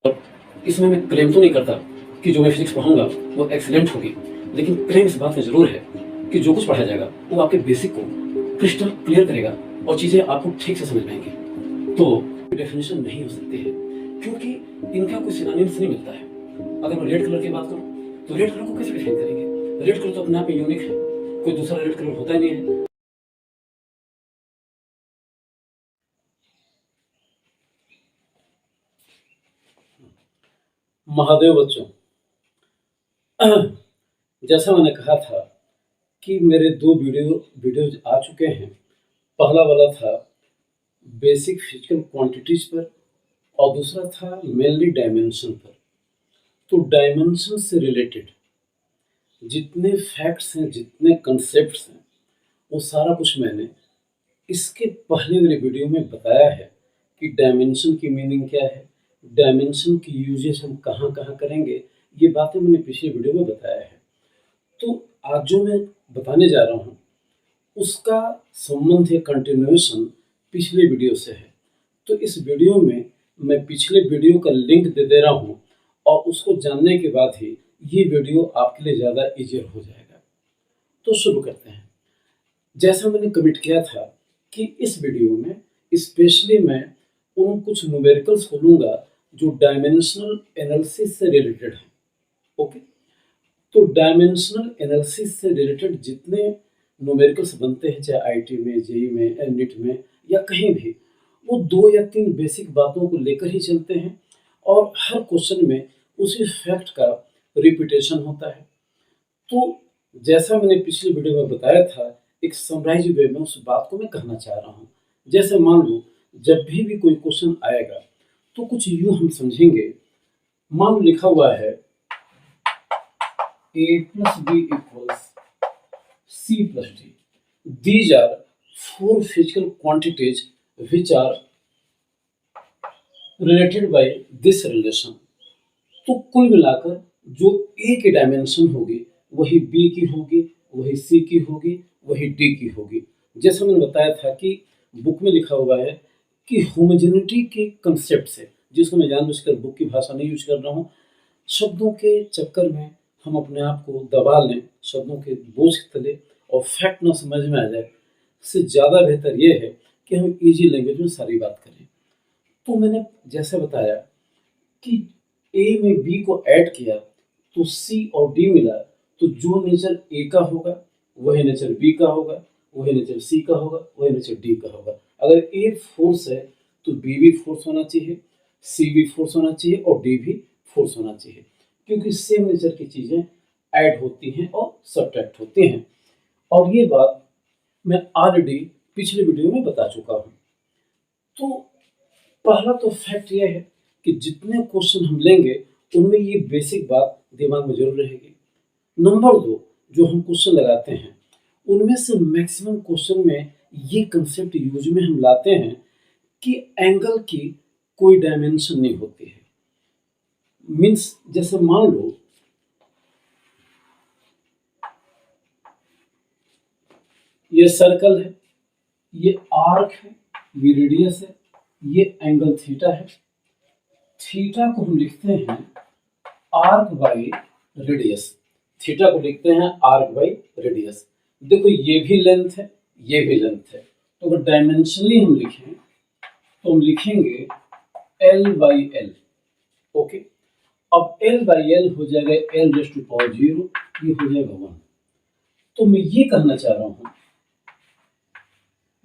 और इसमें मैं क्लेम तो नहीं करता कि जो मैं फिज़िक्स पढ़ाऊँगा वो एक्सीलेंट होगी, लेकिन क्लेम इस बात में ज़रूर है कि जो कुछ पढ़ाया जाएगा वो आपके बेसिक को क्रिस्टल क्लियर करेगा और चीज़ें आपको ठीक से समझ में आएँगी। तो डेफिनेशन नहीं हो सकती है क्योंकि इनका कोई सिनोनिम्स नहीं मिलता है। अगर मैं रेड कलर की बात करूँ तो रेड कलर को कैसे डिफाइन करेंगे? रेड कलर तो अपने आप में यूनिक है, कोई दूसरा रेड कलर होता ही नहीं है। महादेव बच्चों, जैसा मैंने कहा था कि मेरे 2 वीडियोज़ आ चुके हैं। पहला वाला था बेसिक फिजिकल क्वांटिटीज़ पर और दूसरा था मेनली डायमेंशन पर। तो डायमेंशन से रिलेटेड जितने फैक्ट्स हैं, जितने कॉन्सेप्ट्स हैं, वो सारा कुछ मैंने इसके पहले वाले वीडियो में बताया है कि डायमेंशन की मीनिंग क्या है, डायमेंशन की यूजेस हम कहाँ-कहाँ करेंगे, ये बातें मैंने पिछले वीडियो में बताया है। तो आज जो मैं बताने जा रहा हूँ, उसका संबंध है कंटिन्यूएशन पिछले वीडियो से है। तो इस वीडियो में मैं पिछले वीडियो का लिंक दे दे रहा हूँ और उसको जानने के बाद ही ये वीडियो आपके लिए ज़्यादा ईज़ियर हो जाएगा। तो शुरू करते हैं। जैसा मैंने कमिट किया था कि इस वीडियो में स्पेशली मैं उन कुछ न्यूमेरिकल्स को लूँगा जो डायमेंशनल एनालिसिस से रिलेटेड हैं। ओके? तो डायमेंशनल एनालिसिस से रिलेटेड जितने न्यूमेरिकल्स बनते हैं, चाहे आईटी में, जेईई में, नीट में या कहीं भी, वो 2 या 3 बेसिक बातों को लेकर ही चलते हैं और हर क्वेश्चन में उसी फैक्ट का रिपीटेशन होता है। तो जैसा मैंने पिछले वीडियो में बताया था, एक समराइज वे में उस बात को मैं कहना चाह रहा हूँ। जैसे मान लो जब भी कोई क्वेश्चन आएगा तो कुछ यूँ हम समझेंगे, मान लो लिखा हुआ है A plus B equals C plus D. These are 4 physical quantities which are related by this relation. तो कुल मिलाकर जो A की डायमेंशन होगी वही B की होगी, वही C की होगी, वही D की होगी। जैसा मैंने बताया था कि बुक में लिखा हुआ है कि होमोजेनिटी के कंसेप्ट से, जिसको मैं जानबूझकर बुक की भाषा नहीं यूज कर रहा हूँ, शब्दों के चक्कर में हम अपने आप को दबा लें, शब्दों के बोझ के तले और फैक्ट ना समझ में आ जाए, इससे ज़्यादा बेहतर ये है कि हम ईजी लैंग्वेज में सारी बात करें। तो मैंने जैसे बताया कि ए में बी को ऐड किया तो सी और डी मिला, तो जो नेचर ए का होगा वही नेचर बी का होगा, वही नेचर सी का होगा, वही नेचर डी का होगा। अगर ए फोर्स है तो बी भी फोर्स होना चाहिए, सी भी फोर्स होना चाहिए और डी भी फोर्स होना चाहिए, क्योंकि सेम नेचर की चीज़ें ऐड होती हैं और सब्ट्रैक्ट होती हैं। और ये बात मैं ऑलरेडी पिछले वीडियो में बता चुका हूँ। तो पहला तो फैक्ट ये है कि जितने क्वेश्चन हम लेंगे उनमें ये बेसिक बात दिमाग में जरूर रहेगी। नंबर 2, जो हम क्वेश्चन लगाते हैं उनमें से मैक्सिमम क्वेश्चन में ये कंसेप्ट यूज में हम लाते हैं कि एंगल की कोई डायमेंशन नहीं होती है। मीन्स जैसे मान लो ये सर्कल है, ये आर्क है, ये रेडियस है, ये एंगल थीटा है। थीटा को हम लिखते हैं आर्क बाई रेडियस, थीटा को लिखते हैं आर्क बाई रेडियस। देखो ये भी लेंथ है, ये भी लेंथ है, तो अगर डायमेंशनली हम लिखें तो हम लिखेंगे L बाई एल। ओके, अब L बाई एल हो जाएगा L रेज़ टू पावर 0, ये हो जाएगा 1। तो मैं ये कहना चाह रहा हूं,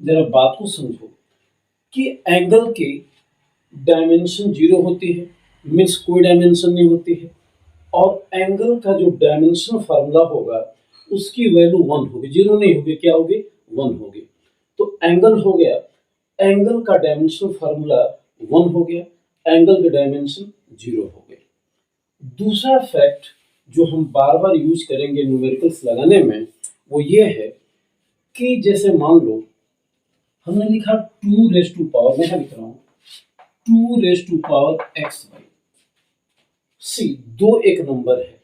जरा बात को समझो कि एंगल की डायमेंशन 0 होती है, मीन्स कोई डायमेंशन नहीं होती है, और एंगल का जो डायमेंशन फार्मूला होगा उसकी वैल्यू 1 होगी, 0 नहीं होगी, क्या होगी? 1 होगी। तो एंगल हो गया, एंगल का डायमेंशन फार्मूला 1 हो गया, एंगल का डायमेंशन 0 हो गया। दूसरा फैक्ट जो हम बार बार यूज करेंगे न्यूमेरिकल्स लगाने में वो ये है कि जैसे मान लो हमने लिखा 2 रेज़ टू पावर, मैं लिख रहा हूं 2 raise to power x by c. दो एक नंबर है,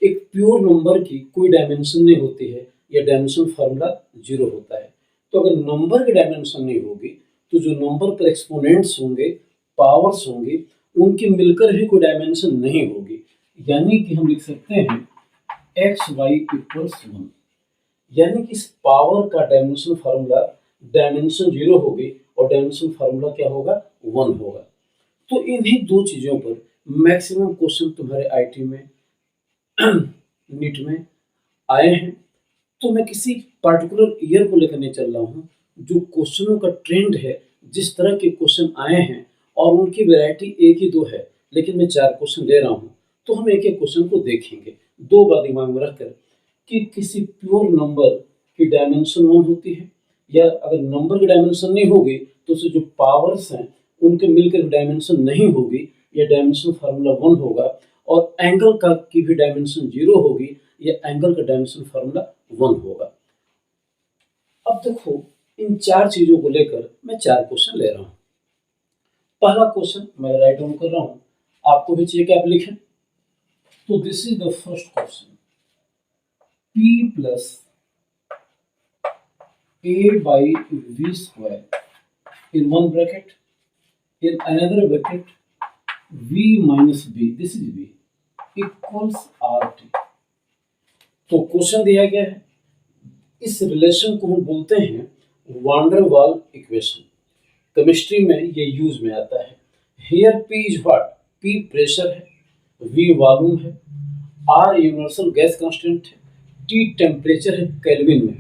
एक प्योर नंबर की कोई डायमेंशन नहीं होती है, या डायमेंशन फार्मूला 0 होता है। तो अगर नंबर की डायमेंशन नहीं होगी तो जो नंबर पर एक्सपोनेंट्स होंगे, पावर्स होंगे, उनकी मिलकर भी कोई डायमेंशन नहीं होगी, यानी कि हम लिख सकते हैं एक्स वाई इक्वल्स 1, यानी कि इस पावर का डायमेंशन फार्मूला डायमेंशन 0 होगी और डायमेंशन फार्मूला क्या होगा, 1 होगा। तो इन्हीं दो चीज़ों पर मैक्सिमम क्वेश्चन तुम्हारे आईटी में नीट में आए हैं। तो मैं किसी पर्टिकुलर ईयर को लेकर नहीं चल रहा हूँ, जो क्वेश्चनों का ट्रेंड है, जिस तरह के क्वेश्चन आए हैं और उनकी वैरायटी एक ही दो है, लेकिन मैं 4 क्वेश्चन ले रहा हूँ, तो हम एक एक क्वेश्चन को देखेंगे। दो बात दिमाग में रखकर कि किसी प्योर नंबर की डायमेंशन 1 होती है, या अगर नंबर की डायमेंशन नहीं होगी तो उससे जो पावर्स हैं उनके मिलकर डायमेंशन नहीं होगी, या डायमेंशन फार्मूला 1 होगा, और एंगल का की भी डायमेंशन 0 होगी, या एंगल का डायमेंशन फार्मूला 1 होगा। अब देखो, इन 4 चीजों को लेकर मैं 4 क्वेश्चन ले रहा हूं। पहला क्वेश्चन मैं राइट डाउन कर रहा हूं, आपको भी चाहिए कि आप लिखें। तो this is the first question, p plus a by v square in one bracket, in another bracket v minus b, this is b, equals rt। तो क्वेश्चन दिया गया है, इस रिलेशन को हम बोलते हैं वान डेर वाल इक्वेशन। केमिस्ट्री में ये यूज में आता है। Here P is what, P pressure है, वी वॉल्यूम है, आर यूनिवर्सल गैस कांस्टेंट है, टी टेम्परेचर है केल्विन में।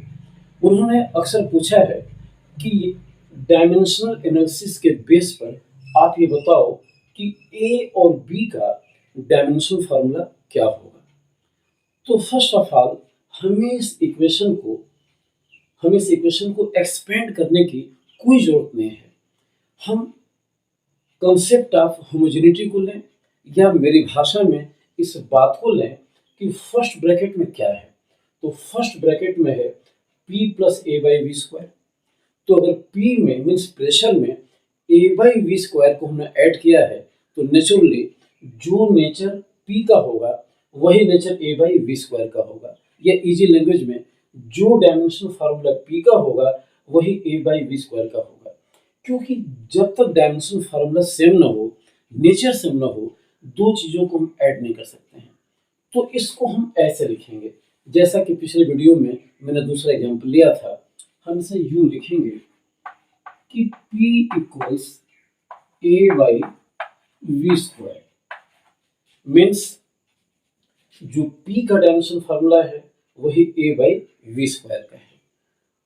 उन्होंने अक्सर पूछा है कि डायमेंशनल एनालिसिस के बेस पर आप ये बताओ कि ए और बी का डायमेंशन फार्मूला क्या होगा। तो फर्स्ट ऑफ ऑल हमें इस इक्वेशन को एक्सपेंड करने की कोई जरूरत नहीं है। हम कंसेप्ट ऑफ होमोजेनिटी को लें, या मेरी भाषा में इस बात को लें कि फर्स्ट ब्रैकेट में क्या है। तो फर्स्ट ब्रैकेट में है P plus A by V square. तो अगर P में मीन्स प्रेशर में ए बाई वी स्क्वायर को हमने ऐड किया है, तो नेचुरली जो नेचर P का होगा वही nature A by V square का होगा, या इजी लैंग्वेज में जो डायमेंशन फार्मूला P का होगा वही ए बाई वी स्क्वायर का होगा। क्योंकि जब तक डायमेंशन फार्मूला सेम ना हो, नेचर सेम ना हो, दो चीज़ों को हम ऐड नहीं कर सकते हैं। तो इसको हम ऐसे लिखेंगे, जैसा कि पिछले वीडियो में मैंने दूसरा एग्जाम्पल लिया था। हम इसे यूं लिखेंगे कि P equals A by V square, means जो P का डायमेंशन फार्मूला है वही ए बाई वी स्क्वायर का है।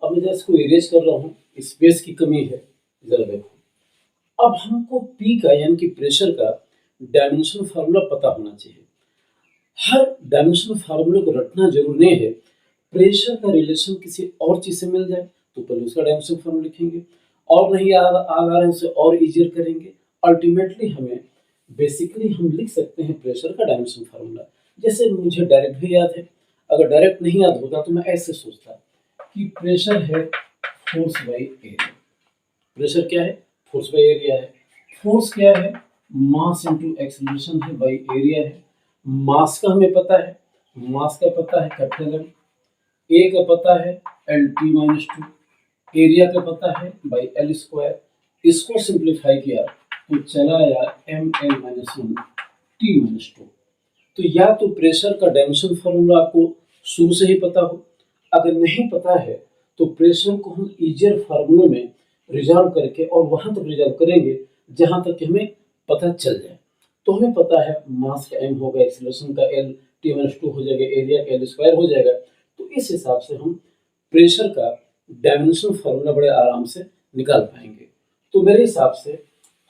अब मैं इसको इरेज कर रहा हूँ, स्पेस की कमी है, जरा देखो। अब हमको P का यानी कि प्रेशर का डायमेंशन फार्मूला पता होना चाहिए। हर डायमेंशन फार्मूले को रटना जरूरी नहीं है। प्रेशर का रिलेशन किसी और चीज से मिल जाए तो पहले उसका डायमेंशन फार्मूला लिखेंगे, और नहीं आ रहा है उसे और इजियर करेंगे। अल्टीमेटली हमें बेसिकली हम लिख सकते हैं प्रेशर का डायमेंशन फार्मूला। जैसे मुझे डायरेक्ट भी याद है, अगर डायरेक्ट नहीं याद होता तो मैं ऐसे सोचता कि प्रेशर है फोर्स बाई एरिया। प्रेशर क्या है, फोर्स बाई एरिया है। फोर्स क्या है, मास इनटू एक्सीलरेशन है बाई एरिया है। मास का हमें पता है, मास का पता है कैपिटल एम, ए का पता है L T minus two, area का पता है बाई एल स्क्वायर। इसको सिंप्लीफाई किया तो चला आया M L minus one T minus two. तो या तो प्रेशर का डायमेंशन फार्मूला आपको शुरू से ही पता हो, अगर नहीं पता है तो प्रेशर को हम इजियर फार्मूले में रिजॉल्व करके और वहां तक रिजॉल्व करेंगे जहां तक हमें पता चल जाए। तो हमें पता है मास का एम होगा, एक्सीलरेशन का एल टी माइनस टू हो जाएगा, एरिया का एल स्क्वायर हो जाएगा। तो इस हिसाब से हम प्रेशर का डायमेंशन फार्मूला बड़े आराम से निकाल पाएंगे। तो मेरे हिसाब से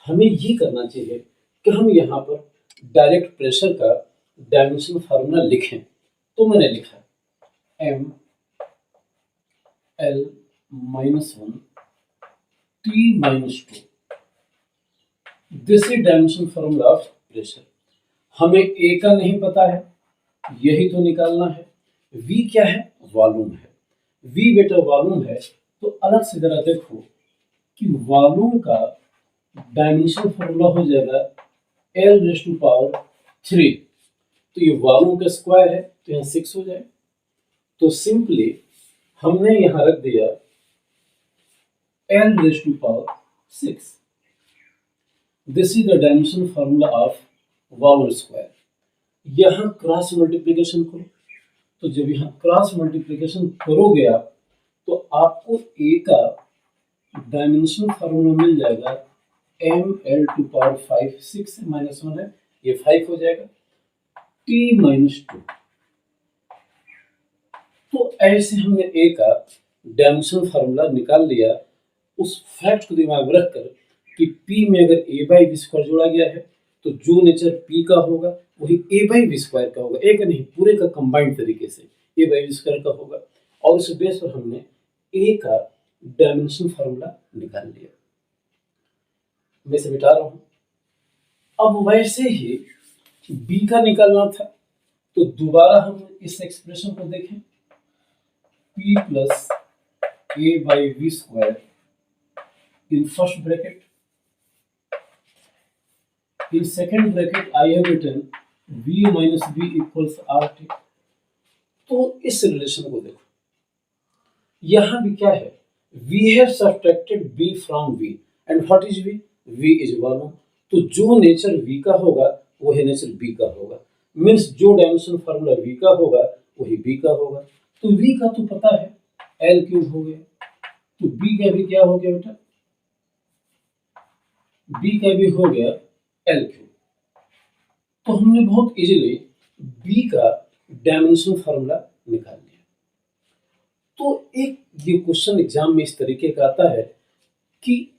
हमें ये करना चाहिए कि हम यहाँ पर डायरेक्ट प्रेशर का डायमेंशन फार्मूला लिखें। तो मैंने लिखा M L minus one T minus two, this is dimension formula of pressure. हमें ए का नहीं पता है, यही तो निकालना है। वी क्या है, वॉल्यूम है। वी बेटा वॉल्यूम है, तो अलग से जरा देखो कि वॉल्यूम का डायमेंशन फार्मूला हो जाएगा एल रेज़ टू पावर 3। तो ये वॉल्यूम का स्क्वायर है तो यहाँ 6 हो जाए। तो सिंपली हमने यहाँ रख दिया L raise to power 6। This is the dimension formula of volume square. यहाँ क्रॉस मल्टीप्लिकेशन करो, तो जब यहाँ क्रॉस मल्टीप्लिकेशन करोगे आप, तो आपको ए का डायमेंशन फार्मूला मिल जाएगा ml⁵ 6 -1 है, ये 5 हो जाएगा, t-2। तो ऐसे हमने ए का डायमेंशन फार्मूला निकाल लिया। उस फैक्ट को दिमाग में रखकर कि p में अगर a बाई बी स्क्वायर जोड़ा गया है तो जो नेचर p का होगा वही a बाई बी स्क्वायर का होगा, एक नहीं पूरे का कंबाइंड तरीके से a बाई बी स्क्वायर का होगा। और उस बेस पर हमने a का डायमेंशन फार्मूला निकाल लिया। मैं इसे मिटा रहा हूं। अब वैसे ही b का निकालना था, तो दोबारा हम इस एक्सप्रेशन को देखें, p plus a by B square in first bracket, in second bracket I have written v minus b equals rt। तो इस रिलेशन को देखो, यहां भी क्या है, v have subtracted b from v and what is v? v is volume. तो जो नेचर v का होगा वही नेचर b का होगा, मीन्स जो डायमेंशन फार्मूला v का होगा वही b का होगा। तो v का तो पता है l क्यूब हो गया, तो b का भी क्या हो गया बेटा, b का भी हो गया l क्यूब। तो हमने बहुत इजीली b का डायमेंशन फार्मूला निकाल लिया। तो एक ये क्वेश्चन एग्जाम में इस तरीके का आता है कि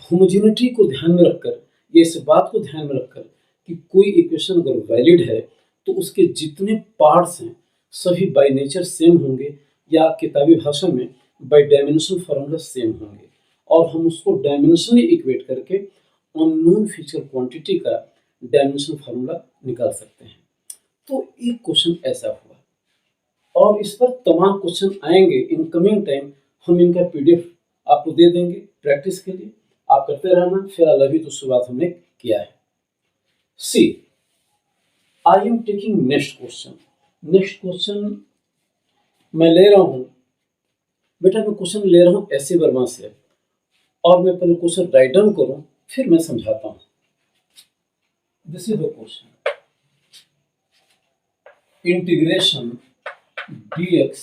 होमोजेनिटी को ध्यान में रखकर, ये इस बात को ध्यान में रखकर कि कोई इक्वेशन अगर वैलिड है तो उसके जितने पार्ट्स हैं सभी बाय नेचर सेम होंगे, या किताबी भाषा में बाय डायमेंशन फार्मूला सेम होंगे, और हम उसको डायमेंशनली इक्वेट करके अननोन फिजिकल क्वांटिटी का डायमेंशन फार्मूला निकाल सकते हैं। तो एक क्वेश्चन ऐसा हुआ, और इस पर तमाम क्वेश्चन आएंगे इन कमिंग टाइम। हम इनका पीडीएफ आपको दे देंगे प्रैक्टिस के लिए, आप करते रहना। फिर अभी तो शुरुआत हमने किया है। See I am taking next question. Next question मैं ले रहा हूं बेटा, मैं क्वेश्चन ले रहा हूं ऐसे वर्मा से, और मैं पहले क्वेश्चन राइट डाउन करूं फिर मैं समझाता हूं। This is the question, integration dx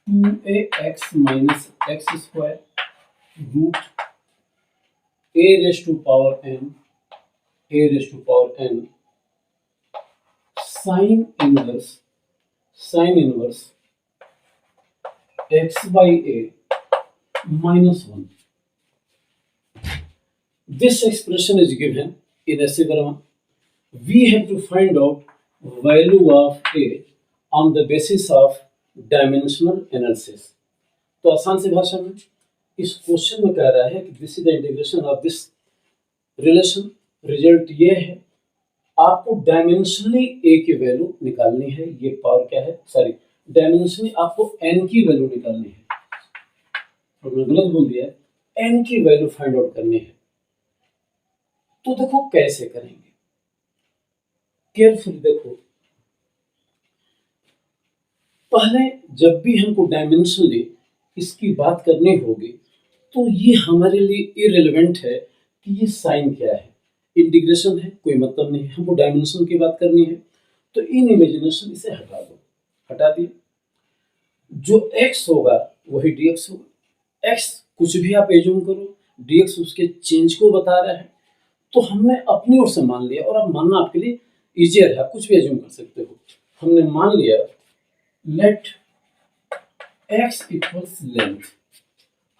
2ax minus x square root a raised to power n sin inverse x by a minus 1। This expression is given in essay Verma. We have to find out value of a on the basis of dimensional analysis. तो आसान सी भाषा में इस question में कह रहा है कि this is the integration of this relation. Result ये है, आपको डायमेंशनली ए की वैल्यू निकालनी है। ये पावर क्या है, सॉरी, डायमेंशनली आपको एन की वैल्यू निकालनी है, और मैं गलत बोल दिया, एन की वैल्यू फाइंड आउट करनी है। तो देखो कैसे करेंगे, केयरफुली देखो। पहले जब भी हमको डायमेंशनली इसकी बात करनी होगी तो ये हमारे लिए इररिलेवेंट है कि ये साइन क्या है, इंटीग्रेशन है, कोई मतलब नहीं, हमको डायमेंशन की बात करनी है। तो इन इमेजिनेशन इसे हटा दो, हटा दिए। जो x होगा वही dx होगा। x कुछ भी आप एज्यूम करो, dx उसके चेंज को बता रहा है, तो हमने अपनी ओर से मान लिया, और अब मानना आपके लिए इजियर है, आप कुछ भी एज्यूम कर सकते हो। हमने मान लिया लेट x इक्वल्स लेंथ।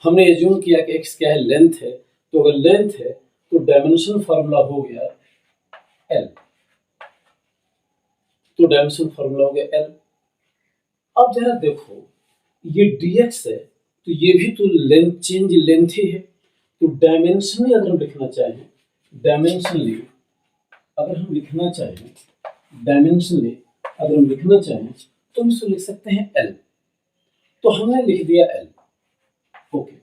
हमने एज्यूम किया कि x क्या है, लेंथ है, तो अगर लेंथ है तो डायमेंशन फार्मूला हो गया l, तो डायमेंशन फार्मूला हो गया l। अब जरा देखो, ये dx है तो ये भी तो लेंथ, चेंज लेंथ ही है। तो डायमेंशनली अगर हम लिखना चाहें, डायमेंशनली अगर हम लिखना चाहें, डायमेंशनली अगर हम लिखना चाहें तो हम इसको लिख सकते हैं l। तो हमने लिख दिया l, ओके।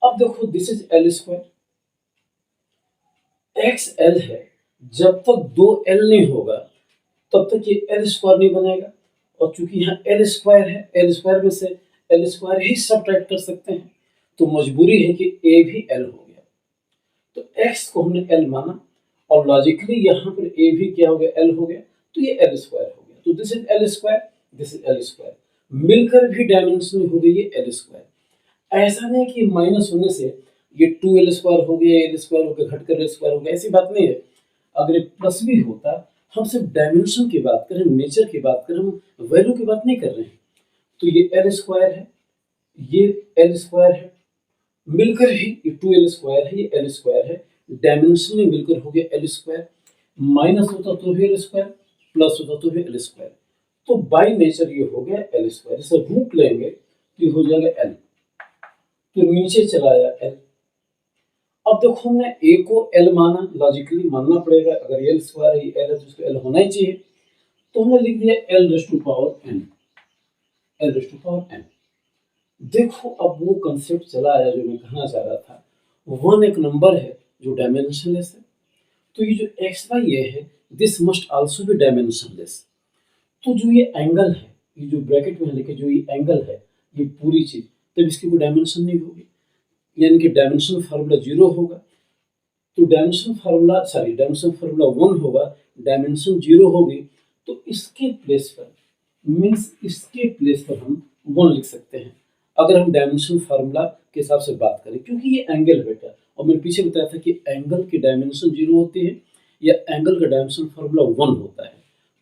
अब देखो this is l square, x l है, जब तक दो l नहीं होगा तब तक ये l स्क्वायर नहीं बनेगा, और चूंकि यहाँ l स्क्वायर है, l स्क्वायर में से l स्क्वायर ही सब्ट्रैक्ट कर सकते हैं, तो मजबूरी है कि a भी l हो गया। x को हमने l माना और लॉजिकली यहाँ पर a भी क्या हो गया, l हो गया, तो ये l स्क्वायर हो गया। तो this is l square, this is l square, मिलकर भी डायमेंशन हो गई ये l स्क्वायर। ऐसा नहीं कि माइनस होने से ये 2l स्क्वायर हो गया, l स्क्वायर हो गया, घटकर l स्क्वायर हो गया, ऐसी बात नहीं है। अगर ये प्लस भी होता, हम सिर्फ डायमेंशन की बात करें, नेचर की बात करें, हम वैल्यू की बात नहीं कर रहे हैं। तो ये l स्क्वायर है, ये l स्क्वायर है, मिलकर ही ये 2l स्क्वायर है, ये l स्क्वायर है, डायमेंशन में मिलकर हो गया l स्क्वायर। माइनस होता तो भी l स्क्वायर, प्लस होता तो भी l स्क्वायर, तो बाय नेचर ये हो गया l स्क्वायर। इसे रूट लेंगे तो ये हो जाएगा l, तो नीचे चला आया l। अब देखो हमने a को l माना, लॉजिकली मानना पड़ेगा, अगर l स्क्वायर है, l है तो इसको l होना ही चाहिए, तो हमने लिख दिया l raise to power n, l raise to power n। देखो अब वो कंसेप्ट चला आया जो मैं कहना चाह रहा था, वन एक नंबर है जो डायमेंशनलेस है, तो ये जो एक्स वाई ये है, this must also be dimensionless. तो जो ये एंगल है, ये जो ब्रैकेट में लिखे जो ये एंगल है, ये पूरी चीज, तब इसकी कोई डायमेंशन नहीं होगी, यानी कि डायमेंशन फार्मूला 0 होगा। तो डायमेंशन फार्मूला 1 होगा, डायमेंशन 0 होगी, तो इसके प्लेस पर मीन्स इसके प्लेस पर हम 1 लिख सकते हैं, अगर हम डायमेंशन फार्मूला के हिसाब से बात करें, क्योंकि ये एंगल बेटा, और मैंने पीछे बताया था कि एंगल की डायमेंशन 0 होती है या एंगल का डायमेंशन फार्मूला 1 होता है।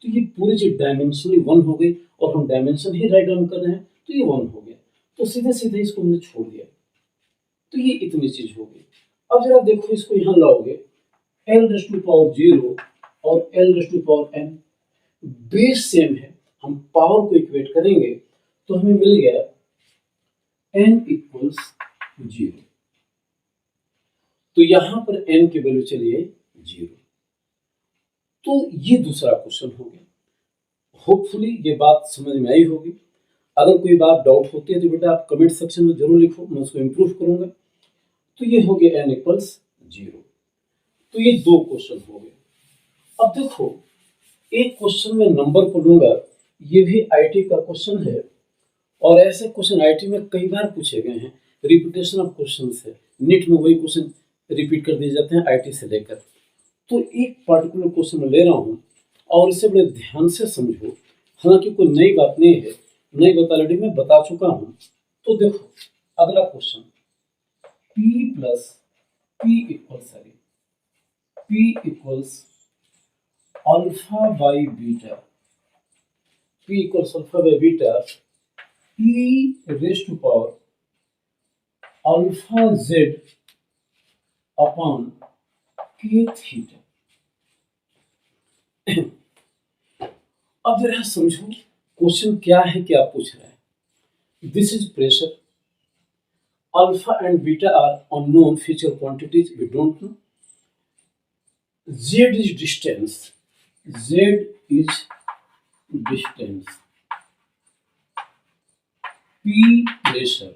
तो ये पूरी चीज डायमेंशन 1 हो गई, और हम डायमेंशन ही राइट डाउन कर रहे हैं, तो ये 1 हो गया, तो सीधे सीधे इसको हमने छोड़ दिया, तो ये इतनी चीज हो गई। अब जरा देखो इसको यहाँ लाओगे, l रेज़ टू पावर 0 और l raise to power n, base same है, हम पावर को इक्वेट करेंगे तो हमें मिल गया n इक्वल्स 0। तो यहां पर n की वैल्यू चलिए 0। तो ये दूसरा क्वेश्चन हो गया। होपफुली ये बात समझ में आई होगी। अगर कोई बात डाउट होती है तो बेटा आप कमेंट सेक्शन में जरूर लिखो, मैं उसको इम्प्रूव करूंगा। तो ये हो गया n इक्वल्स 0। तो ये दो क्वेश्चन हो गए। अब देखो एक क्वेश्चन में नंबर को लूंगा, ये भी आईटी का क्वेश्चन है, और ऐसे क्वेश्चन आईटी में कई बार पूछे गए हैं, रिपीटेशन ऑफ क्वेश्चन है, नीट में वही क्वेश्चन रिपीट कर दिए जाते हैं आईटी से लेकर। तो एक पर्टिकुलर क्वेश्चन मैं ले रहा हूँ और इसे बड़े ध्यान से समझो, हालांकि कोई नई बात नहीं है, नई बात ऑलरेडी मैं बता चुका हूँ। तो देखो अगला question, p plus p equals alpha by beta, p equals alpha by beta e raise to power alpha z upon k theta. अब जरा समझो क्वेश्चन क्या है, क्या पूछ रहा है। This is pressure, alpha and beta are unknown future quantities, we don't know. z is distance, z is distance, p pressure,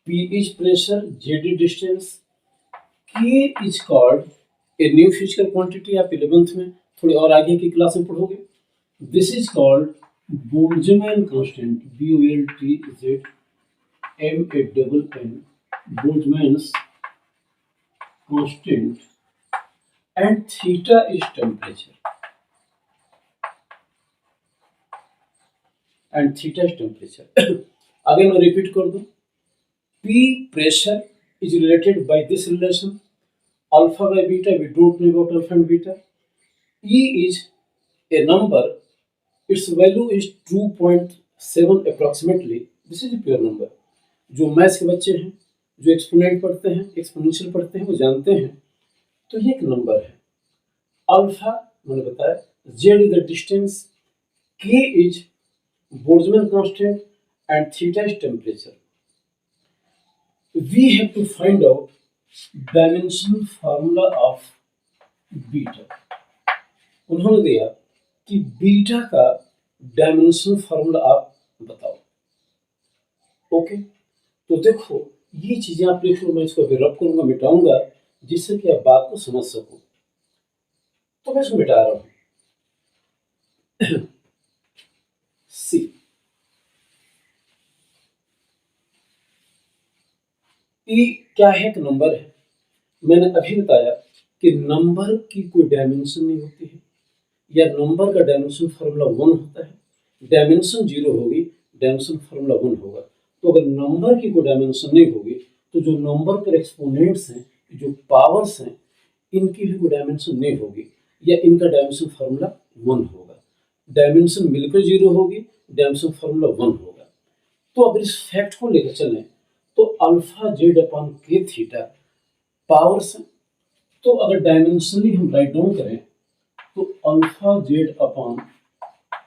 p is pressure, z is distance, k is called a new physical quantity। आप 11th में थोड़ी और आगे की class में पढ़ोगे। This is called Boltzmann constant, BOLTZ MANN, Boltzmann's constant, and theta is temperature, again मैं repeat कर दूं, P pressure is related by this relation, alpha by beta, we don't know about alpha and beta. E is a number, its value is 2.7 approximately, this is a pure number। जो maths के बच्चे हैं, जो exponent पढ़ते हैं, exponential पढ़ते हैं, वो जानते हैं। तो ये एक नंबर है, अल्फा मैंने बताया, z is the distance, k is Boltzmann constant, and theta is temperature। We have to find out dimensional formula of beta. उन्होंने दिया कि बीटा का डायमेंशनल फार्मूला आप बताओ। ओके, तो देखो ये चीजें आप लिख लो, मैं इसको अभी रब करूंगा, मिटाऊंगा, जिससे कि आप बात को समझ सको। तो मैं इसको मिटा रहा हूं। सी, ई क्या है? एक नंबर है। मैंने अभी बताया कि नंबर की कोई डायमेंशन नहीं होती है, या नंबर का डायमेंशन फार्मूला 1 होता है। डायमेंशन 0 होगी, डायमेंशन फार्मूला 1 होगा। तो अगर नंबर की कोई डायमेंशन नहीं होगी, तो जो नंबर पर एक्सपोनेंट्स हैं, जो पावर्स हैं, इनकी भी कोई डायमेंशन नहीं होगी, या इनका डायमेंशन फार्मूला 1 होगा। डायमेंशन मिलकर 0 होगी, डायमेंशन फार्मूला 1 होगा। तो अगर इस फैक्ट को लेकर चलें, तो अल्फा जेड अपॉन के थीटा पावर्स हैं। तो अगर डायमेंशनली हम राइट डाउन करें, तो अल्फा जेड अपॉन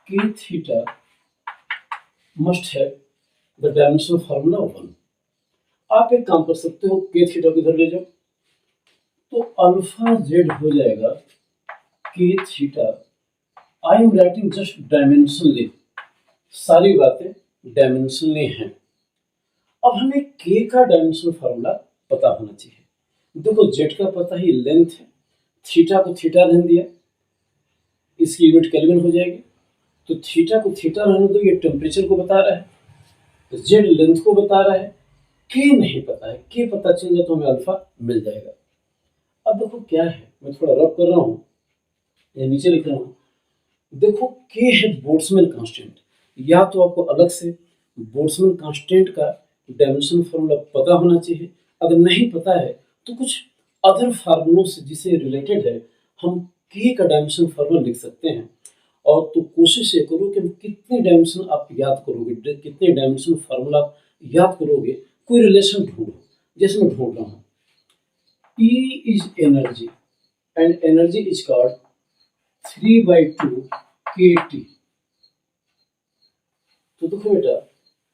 के थीटा मस्ट है द डायमेंशनल फार्मूला 1। आप एक काम कर सकते हो, के थीटा को इधर ले जाओ, तो अल्फा जेड हो जाएगा के theta. I am writing just dimensionally, सारी बातें डायमेंशनली हैं। अब हमें के का डायमेंशनल फार्मूला पता होना चाहिए। देखो, जेड का पता ही लेंथ है, थीटा को थीटा रहने दिया, इसकी यूनिट केल्विन हो जाएगी। तो थीटा को थीटा रहने दो, ये टेम्परेचर को बता रहा है, तो जेड लेंथ को बता रहा है, के नहीं पता है। के पता चल जाए तो हमें अल्फा मिल जाएगा। अब देखो क्या है, मैं थोड़ा रब कर रहा हूँ, या नीचे लिख रहा हूँ। देखो, के है बोल्ट्जमैन कांस्टेंट। या तो आपको अलग से बोल्ट्जमैन कांस्टेंट का डायमेंशन फार्मूला पता होना चाहिए। अगर नहीं पता है, तो कुछ अदर फार्मूलों से जिसे रिलेटेड है, हम के का डायमेंशन फार्मूला लिख सकते हैं। और तो कोशिश ये करो कि कितने डायमेंशन आप याद करोगे, कितने डायमेंशन फार्मूला आप याद करोगे, कोई रिलेशन ढूंढो। जैसे मैं ढूंढ रहा हूँ, E is energy and energy is called 3/2 kT। तो देखो बेटा,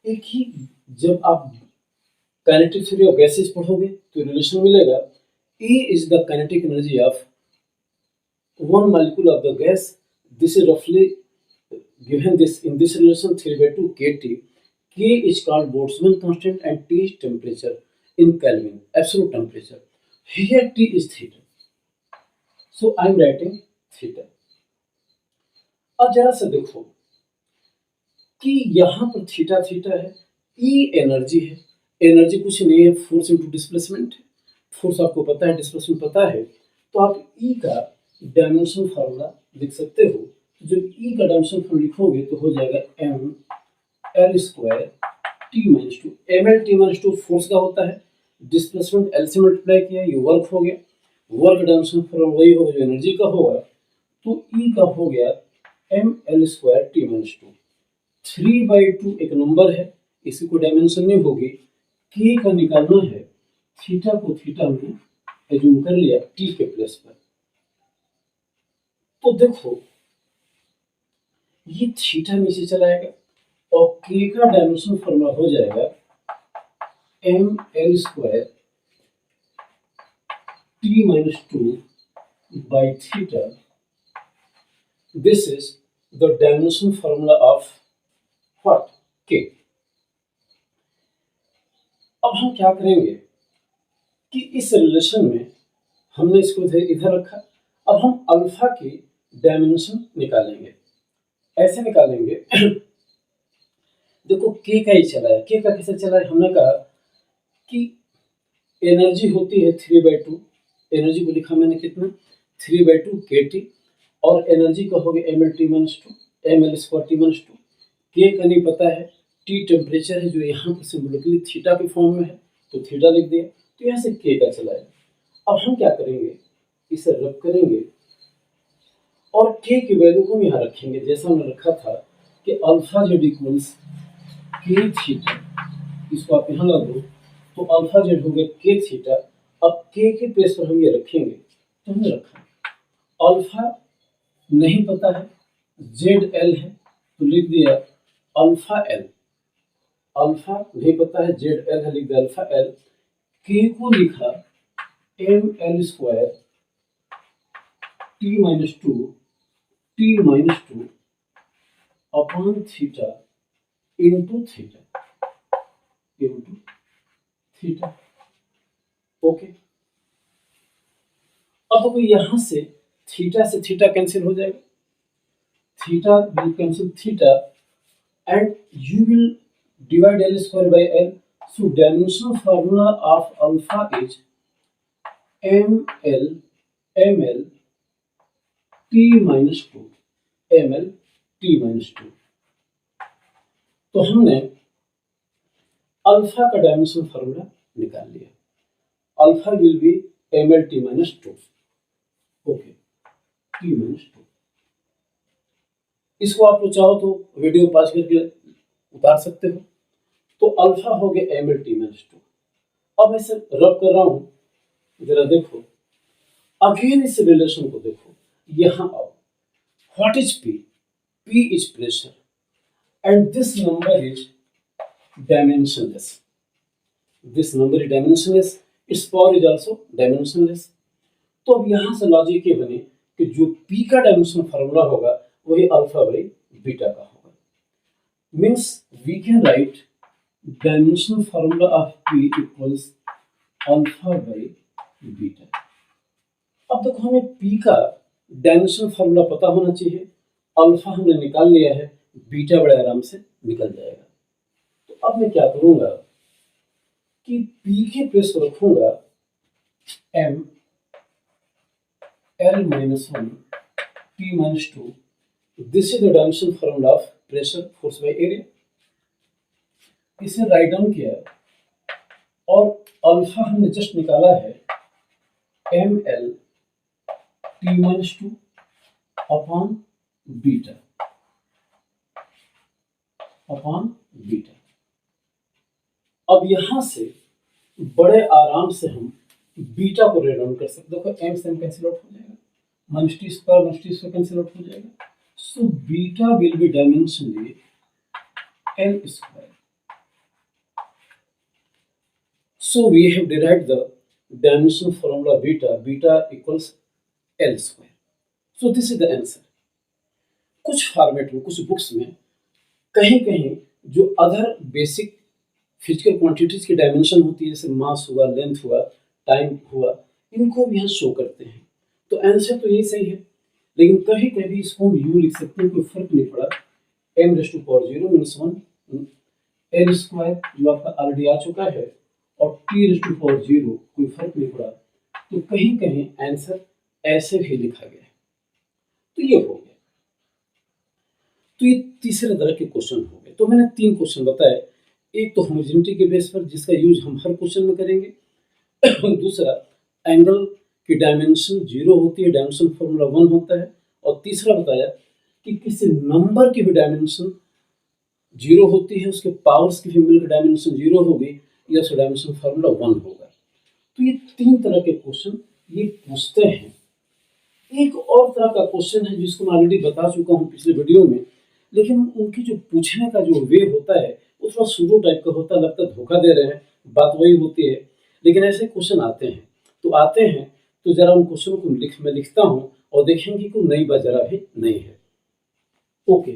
एक ही जब आप काइनेटिक थ्योरी ऑफ गैसेस पढ़ोगे तो रिलेशन मिलेगा। E is the kinetic energy of one molecule of the gas. This is roughly given this in this relation 3/2 kT. K is called Boltzmann constant and T is temperature in Kelvin, absolute temperature. Here T is theta. So I am writing theta. अब जरा सा देखो कि यहाँ पर theta theta है, ई energy है। Energy कुछ नहीं है, फोर्स इनटू डिस्प्लेसमेंट है। फोर्स आपको पता है, डिस्प्लेसमेंट पता है, तो आप ई का डायमेंशन फार्मूला लिख सकते हो। जब ई का डायमेंशन फार्मूला लिखोगे तो हो जाएगा M L square T minus two. M L T minus two force का होता है, डिस्प्लेसमेंट एल से मल्टीप्लाई किया, ये वर्क हो गया। वर्क डायमेंशन फार्मूला वही होगा जो एनर्जी का होगा, तो ई का हो गया M L square T minus two. 3/2 एक नंबर है, इसकी कोई डायमेंशन नहीं होगी। के का निकालना है, थीटा को थीटा में एज्यूम कर लिया टी के प्लेस पर। तो देखो, ये थीटा नीचे चला आएगा और के का डायमेंशन फॉर्मूला हो जाएगा M L square T minus two by theta. This is the dimension formula of what? K. अब हम क्या करेंगे कि इस रिलेशन में हमने इसको इधर रखा। अब हम अल्फा की डायमेंशन निकालेंगे, ऐसे निकालेंगे। देखो, के का ही चला है। के का कैसे चला है? हमने कहा कि एनर्जी होती है 3/2। एनर्जी को लिखा मैंने कितना? 3/2 kT। और एनर्जी का हो गया M L T minus two, M L square T minus two. K का नहीं पता है, टी टेम्परेचर है जो यहाँ पर सिंबॉलिकली थीटा के फॉर्म में है, तो थीटा लिख दिया। तो यहाँ से के का चला है। अब हम क्या करेंगे, इसे रब करेंगे और के की वैल्यू को यहाँ रखेंगे, जैसा हमने रखा था कि अल्फा जेड इक्वल्स के थीटा। इसको आप यहाँ लगा दो, तो अल्फा जेड हो गया के थीटा। अब के प्लेस पर हम ये रखेंगे, तो हमने रखा। अल्फा नहीं पता है, जेड एल है, तो लिख दिया अल्फा एल। अल्फा नहीं पता है, जेड एल है, लिख दिया अल्फा एल। के को लिखा M L square T minus two upon theta into theta. Okay. अब देखो, यहां से थीटा कैंसिल हो जाएगा, theta will cancel theta, and you will divide L square by L. So dimensional formula of alpha is ml ml t minus 2 ml t minus 2। तो हमने alpha का dimensional formula निकाल लिया। Alpha will be ml t minus 2। Okay, t minus 2। इसको आप चाहो तो video pause करके उतार सकते हो। तो अल्फा हो गया ml t minus 2। अब मैं इसे रब कर रहा हूं, जरा देखो, अगेन इस रिलेशन को देखो, यहां आओ। What is P? P is pressure and this number is dimensionless। This number is dimensionless, it's power is also dimensionless। तो अब यहां से लॉजिक ये बने कि जो P का डायमेंशनल फार्मूला होगा वही अल्फा बाई बीटा का होगा। Means we can write dimensional formula of P equals alpha by beta. अब देखो, हमें P का डायमेंशनल फार्मूला पता होना चाहिए। अल्फा हमने निकाल लिया है, बीटा बड़े आराम से निकल जाएगा। तो अब मैं क्या करूंगा कि P के प्लेस को रखूंगा m L minus 1 T minus 2। This is the dimensional formula of pressure, force by area। इसे राइट डाउन किया और अल्फा हमने जस्ट निकाला है ml t minus 2 upon beta अब यहां से बड़े आराम से हम बीटा को राइट डाउन कर सकते। देखो, m से m कैंसिल आउट हो जाएगा, minus T square cancel out हो जाएगा। So beta will be dimensionally l square. So we have derived the dimensional formula beta equals L square। So this is the answer। कुछ format में, कुछ books में कहीं कहीं जो अदर बेसिक फिजिकल क्वांटिटीज की डायमेंशन होती है, जैसे मास हुआ, लेंथ हुआ, टाइम हुआ, इनको भी यहाँ शो करते हैं। तो आंसर तो यही सही है, लेकिन कभी कभी इसको हम यू लिख सकते हैं, कोई फर्क नहीं पड़ा। m raise to power 0 means 1 L square जो आपका ऑलरेडी आ चुका है, और t रेज़ टू पावर 0 कोई फर्क नहीं पड़ा। तो कहीं कहीं आंसर ऐसे भी लिखा गया है। तो ये हो गया। तो ये तीसरे तरह के क्वेश्चन हो गए। तो मैंने 3 क्वेश्चन बताए। एक तो होमोजेनिटी के बेस पर, जिसका यूज हम हर क्वेश्चन में करेंगे। दूसरा, एंगल की डायमेंशन 0 होती है, डायमेंशन फॉर्मूला 1 होता है। और तीसरा बताया कि किसी नंबर की भी डायमेंशन 0 होती है, उसके पावर्स की भी मिलकर डायमेंशन 0 होगी, या उसका डायमेंशन फॉर्मूला 1 होगा। तो ये 3 तरह के क्वेश्चन ये पूछते हैं। एक और तरह का क्वेश्चन है जिसको मैं ऑलरेडी बता चुका हूँ पिछले वीडियो में, लेकिन उनकी जो पूछने का जो वे होता है वो थोड़ा सूडो टाइप का होता है, लगता है धोखा दे रहे हैं, बात वही होती है। लेकिन ऐसे क्वेश्चन आते हैं, तो जरा उन क्वेश्चन को मैं लिखता हूँ और देखेंगे कि नई बात जरा भी नहीं है। ओके,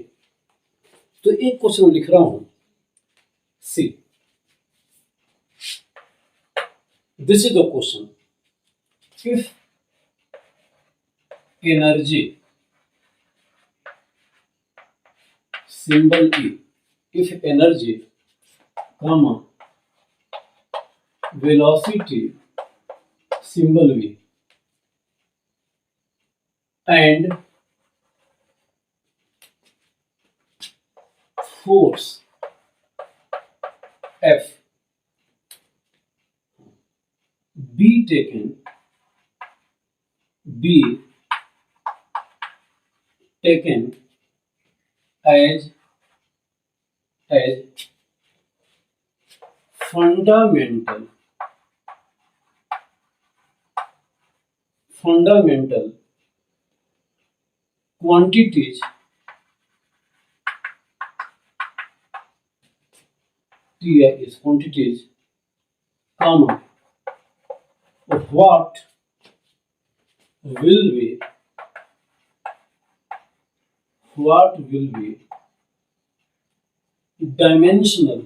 तो एक क्वेश्चन लिख रहा हूँ, see this is the question. If energy symbol E, if energy, comma, velocity symbol V, and force F be taken as fundamental quantities Ti is quantities, comma, what will be dimensional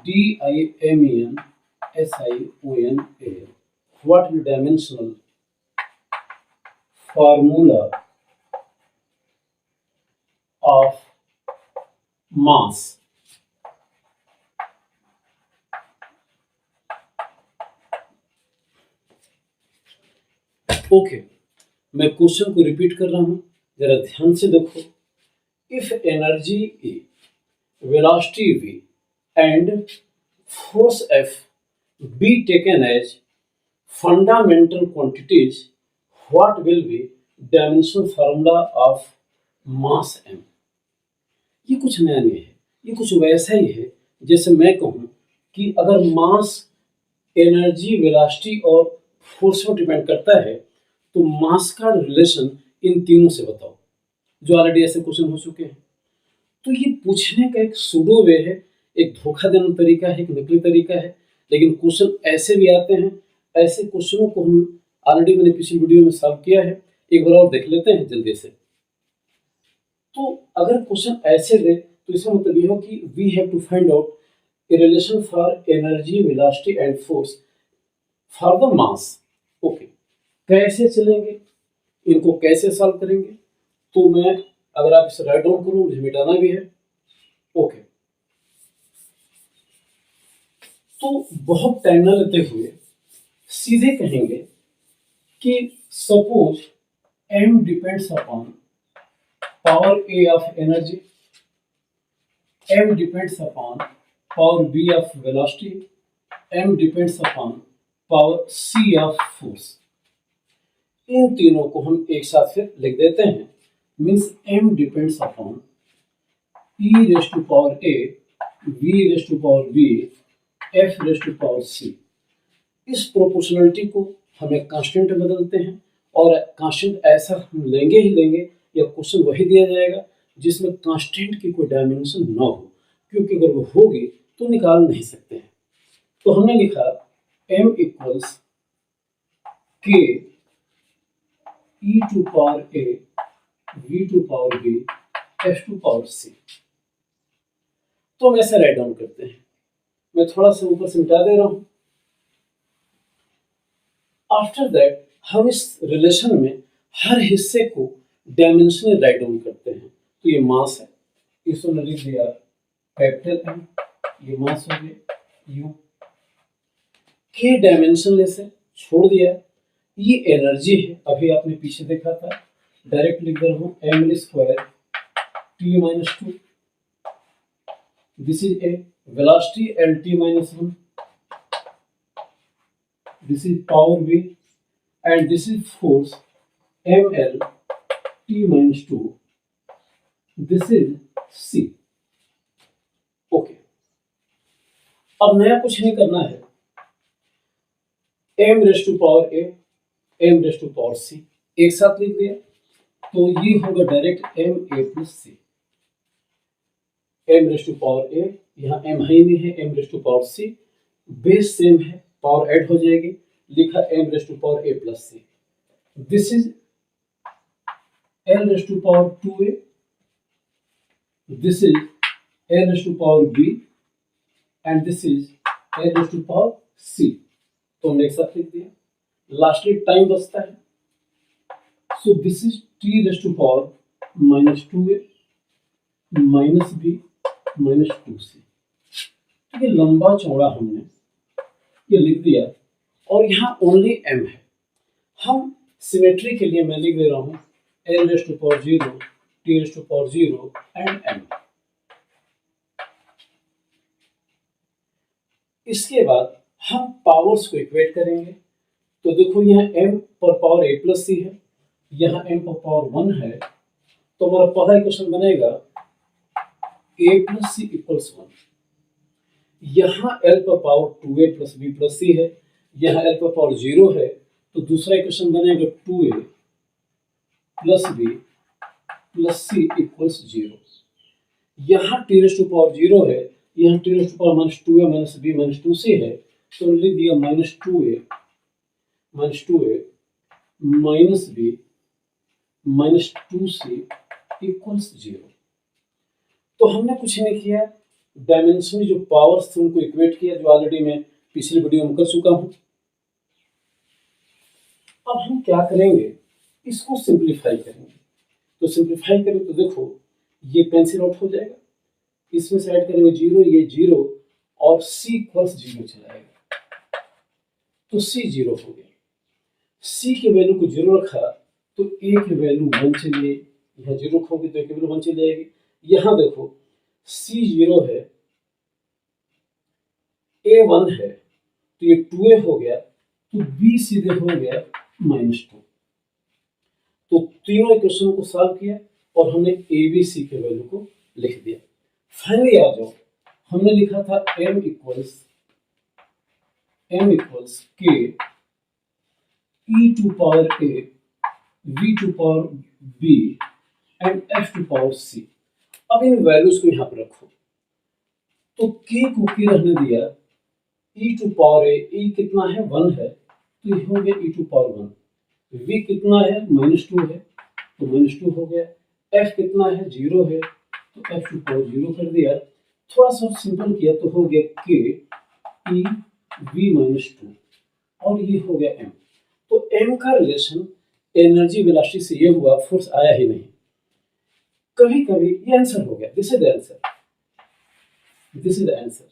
dimensional what will dimensional formula of mass okay, मैं question को repeat कर रहा हूँ, जरा ध्यान से देखो। If energy E, velocity V and force F be taken as fundamental quantities, what will be dimensional formula of mass m? ये कुछ नया नहीं है, ये कुछ वैसा ही है जैसे मैं कहूँ कि अगर मास एनर्जी, वेलोसिटी और फोर्स पर डिपेंड करता है तो मास का रिलेशन इन तीनों से बताओ, जो ऑलरेडी ऐसे क्वेश्चन हो चुके हैं। तो ये पूछने का एक सूडो वे है, एक धोखा देने तरीका है, एक नकली तरीका है, लेकिन क्वेश्चन ऐसे भी आते हैं। ऐसे क्वेश्चनों को हम ऑलरेडी मैंने पिछली वीडियो में सॉल्व किया है, एक बार और देख लेते हैं जल्दी से। तो अगर क्वेश्चन ऐसे दे तो इसका मतलब ये हो कि we have to find out a relation for energy, velocity and force for the mass. Okay, कैसे चलेंगे, इनको कैसे सॉल्व करेंगे? तो मैं, अगर आप इसे राइट डाउन करो, मुझे मिटाना भी है। ओके, तो बहुत टाइम ना लेते हुए सीधे कहेंगे कि suppose m depends upon power a of energy, m depends upon power b of velocity, m depends upon power c of force. इन तीनों को हम एक साथ फिर लिख देते हैं। Means m depends upon e raise to power a, v raise to power b, f raise to power c। इस प्रोपोर्शनलिटी को हम एक कांस्टेंट में बदलते हैं, और कांस्टेंट ऐसा हम लेंगे ही लेंगे, या क्वेश्चन वही दिया जाएगा जिसमें कांस्टेंट की कोई डायमेंशन ना हो, क्योंकि अगर वो होगी तो निकाल नहीं सकते हैं। तो हमने लिखा m equals k e to power a, v to power b, f to power c। तो हम ऐसे राइट डाउन करते हैं। मैं थोड़ा सा ऊपर से मिटा दे रहा हूं। आफ्टर दैट हम इस रिलेशन में हर हिस्से को डायमेंशनली राइट डाउन करते हैं। तो ये मास है, इसको लिख दिया कैपिटल M, ये मास हो गया U। के डायमेंशनलेस से छोड़ दिया। ये एनर्जी है, अभी आपने पीछे देखा था, डायरेक्ट लिख दे रहा हूँ ml square t minus 2। This is a velocity lt minus 1, this is power V, and this is force ml t minus 2, this is c। Okay, अब नया कुछ नहीं करना है। m raise to power a, m raise to power c एक साथ लिख दिया, तो ये होगा direct m a plus c। m raise to power a, यहाँ m है ही नहीं है, m raise to power c, base same है, पावर ऐड हो जाएगी, लिखा m raise to power a plus c। This is l raise to power 2a, this is l raise to power b, and this is l raise to power c। तो हमने एक साथ लिख दिया। Lastly time बचता है, so this is t raise to power minus 2a minus b minus 2c। ये लंबा चौड़ा हमने ये लिख दिया, और यहाँ ओनली m है। हम सिमेट्री के लिए मैं लिख दे रहा हूँ l raise to power 0, t raise to power 0 and m। इसके बाद हम पावर्स को इक्वेट करेंगे। तो देखो यहाँ m पर पावर a प्लस c है, यहाँ m पर पावर 1 है, तो हमारा पहला इक्वेशन बनेगा a प्लस c इक्वल्स 1। यहाँ l पर power 2a plus b plus c है, यहाँ l पर पावर 0 है, तो दूसरा इक्वेशन बनेगा 2a plus b plus c equals 0। यहाँ t रेज टू पावर 0 है, यहाँ t raise to power minus 2a minus b minus 2c है, तो लिख दिया minus 2a minus b minus 2c equals 0। तो हमने कुछ नहीं किया, डायमेंशन जो पावर्स थे उनको इक्वेट किया, जो ऑलरेडी मैं पिछली वीडियो में कर चुका हूं। अब हम क्या करेंगे, इसको सिंप्लीफाई करेंगे। तो सिंप्लीफाई करें तो देखो ये कैंसिल आउट हो जाएगा, इसमें से ऐड करेंगे 0, ये 0, और c इक्वल्स 0 चला आएगा, तो c 0 हो गया। सी की वैल्यू को 0 रखा तो ए की वैल्यू 1 चली, यहाँ 0 रखोगे तो ए की वैल्यू 1 चली जाएगी। यहाँ देखो सी 0 है, ए 1 है, तो ये 2a हो गया, तो बी सीधे हो गया -2। तो तीनों इक्वेशन को सॉल्व किया और हमने ए बी सी के वैल्यू को लिख दिया। फाइनली आ जाओ, हमने लिखा था m equals k e to power a v to power b and f to power c। अब इन वैल्यूज को यहां पर रखो, तो k को k रहने दिया, e to power a, e कितना है 1 है, तो ये हो गया e टू पावर 1, v कितना है -2 है, तो -2 हो गया, f कितना है 0 है, तो f टू पावर 0 कर दिया। थोड़ा सा सिंपल किया तो हो गया k e v -2 और ये हो गया m। तो m का रिलेशन एनर्जी वेलोसिटी से ये हुआ, फोर्स आया ही नहीं। कभी कभी ये आंसर हो गया, this is the answer, this is the answer.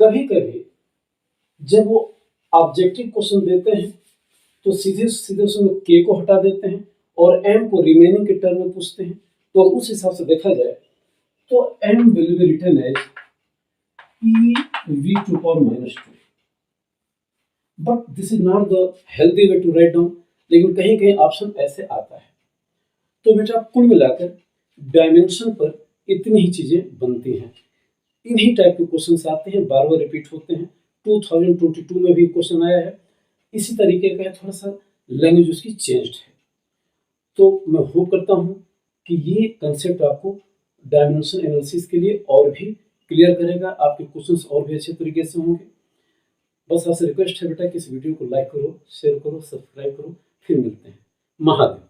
कभी कभी जब वो ऑब्जेक्टिव क्वेश्चन देते हैं तो सीधे सीधे उसमें k को हटा देते हैं और m को रिमेनिंग के टर्म में पूछते हैं, तो उस हिसाब से देखा जाए तो m will be written as e v to power -2, but this is not the healthy way to write down, लेकिन कहीं कहीं ऑप्शन ऐसे आता है। तो बेटा कुल मिलाकर डायमेंशन पर इतनी ही चीजें बनती हैं, इन्हीं टाइप के क्वेश्चन आते हैं, बार बार रिपीट होते हैं। 2022 में भी क्वेश्चन आया है इसी तरीके का, थोड़ा सा लैंग्वेज उसकी चेंज्ड है। तो मैं होप करता हूँ कि ये कंसेप्ट आपको डायमेंशन एनालिसिस के लिए और भी क्लियर करेगा, आपके क्वेश्चंस और भी अच्छे तरीके से होंगे। बस आपसे रिक्वेस्ट है बेटा कि इस वीडियो को लाइक करो, शेयर करो, सब्सक्राइब करो। फिर मिलते हैं। महादेव।